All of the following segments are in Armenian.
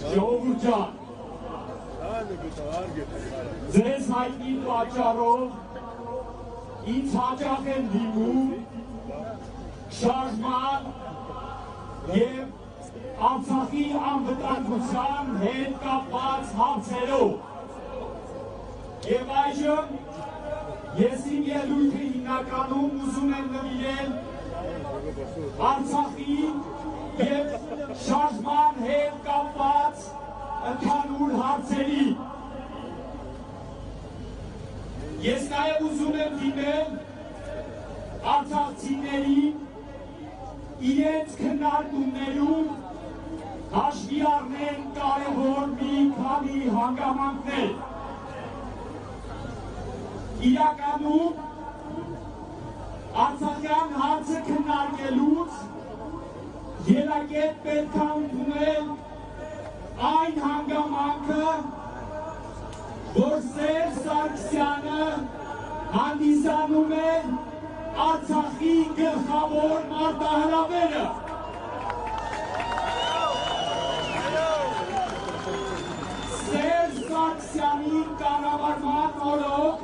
Ժողովուրդ ջան, ձեզ հայտնի պատճառով ինձ հաճախ են դիմում շարժման և Արցախի անվտանգության հետ կապված հարցերով։ Եվ այժմ ես իմ ելույթը հիմնականում ուզում եմ նվիրել Արցախի և շարժման հետ կապված ընդհանուր հարցերի։ Ես նաև ուզում եմ դիմել արցախցիներին իրենց քննարկումներում հաշվի առնեն կարևոր մի քանի հանգամանքներ։ Իրականում արցախյան հարցը քննարկելուց ելակետ պետք է ընդունել այն հանգամանքը, որ Սերժ Սարգսյանը հանդիսանում է Արցախի գլխավոր մարտահրավերը։ Սերժ Սարգսյանի կառավարման օրոք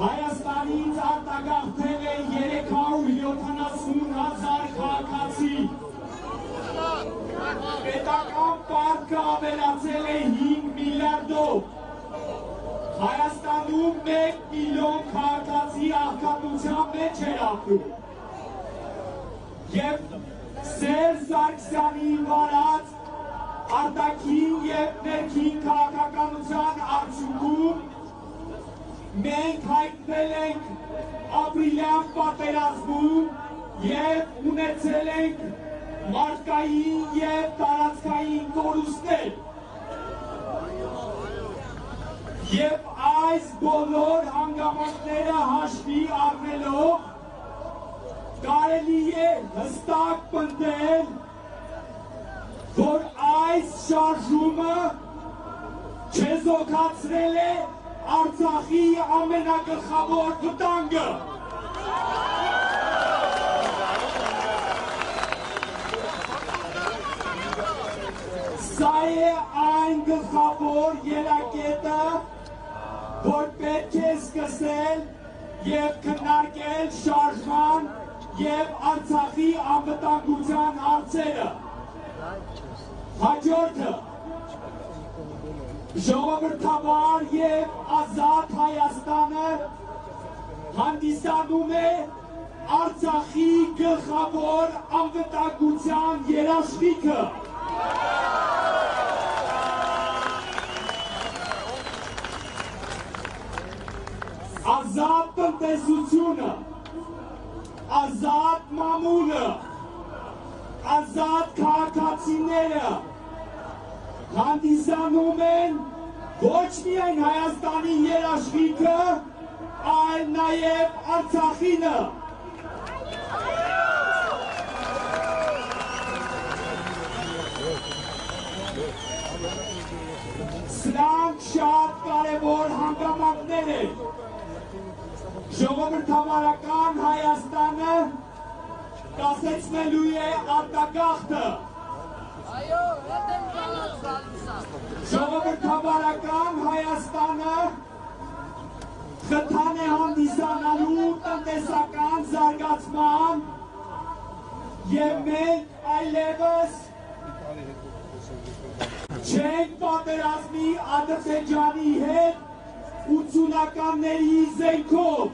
Հայաստանից արտագաղթել է 370,000 քաղաքացի։ Պետական պարտքը ավելացել է 5 միլիարդով։ Հայաստանում 1 միլիոն քաղաքացի աղքատության մեջ էր ապրում։ Եվ Սերժ Սարգսյանի վարած արտաքին և ներքին քաղաքականության արդյունքում մենք հայտնվել ենք ապրիլյան պատերազմում և ունեցել ենք մարդկային և տարածքային կորուստներ։ Եվ այս բոլոր հանգամանքները հաշվի առնելով կարելի է հստակ պնդել, որ այս շարժումը չեզոքացրել է Արցախի ամենագլխավոր վտանգը։ Սա է այն գլխավոր ելակետը, որ պետք է սկսել և քննարկել շարժման և Արցախի անվտանգության հարցերը։ Հաջորդը ժողովրդավար և ազատ Հայաստանը հանդիսանում է Արցախի գլխավոր անվտանգության երաշխիքը։ Ազատ տնտեսությունը, ազատ մամուլը, ազատ քաղաքացիները հանդիսանում են ոչ միայն Հայաստանի երաշխիքը, այլ նաև Արցախինը։ Սրանք շատ կարևոր հանգամանքներ են։ Ժողովրդավարական Հայաստանը կասեցնելու է արտագաղթը։ Ժողովրդավարական Հայաստանը խթան է հանդիսանալու տնտեսական զարգացման և մենք այլևս չենք պատերազմի Ադրբեջանի հետ 80-ականների զենքով։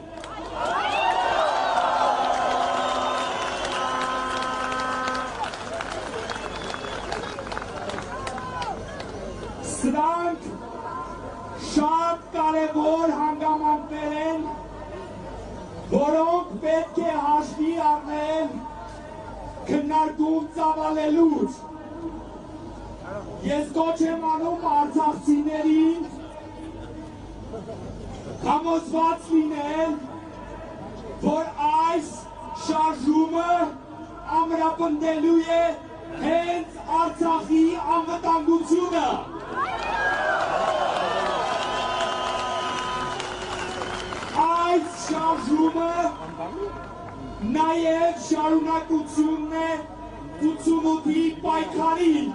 Սրանք շատ կարևոր հանգամանքներ են, որոնք պետք է հաշվի առնել քննարկում ծավալելուց։ Ես կոչ եմ անում արցախցիներին համոզված լինել, որ այս շարժումը ամրապնդելու է հենց Արցախի անվտանգությունը։ Այս շարժումը նաև շարունակությունն է 88-ի պայքարին։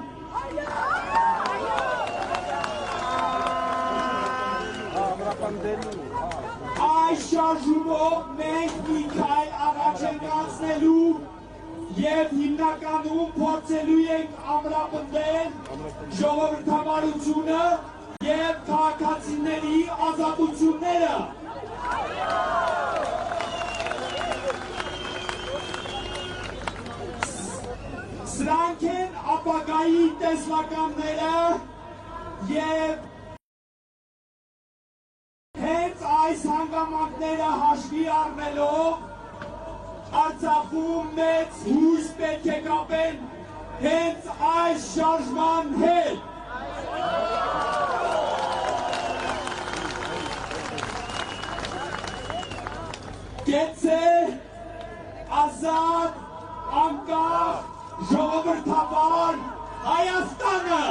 Հիմնականում փորձելու ենք ամրապնդել ժողովրդավարությունը և քաղաքացիների ազատությունները։ Սրանք են ապագայի տեսլականները և հենց այս հանգամանքները հաշվի առնելով Արցախում մեծ հույս պետք է կապեն հենց այս շարժման հետ։ Գեցե ազատ, անկախ, ժողովրդավար Հայաստանը։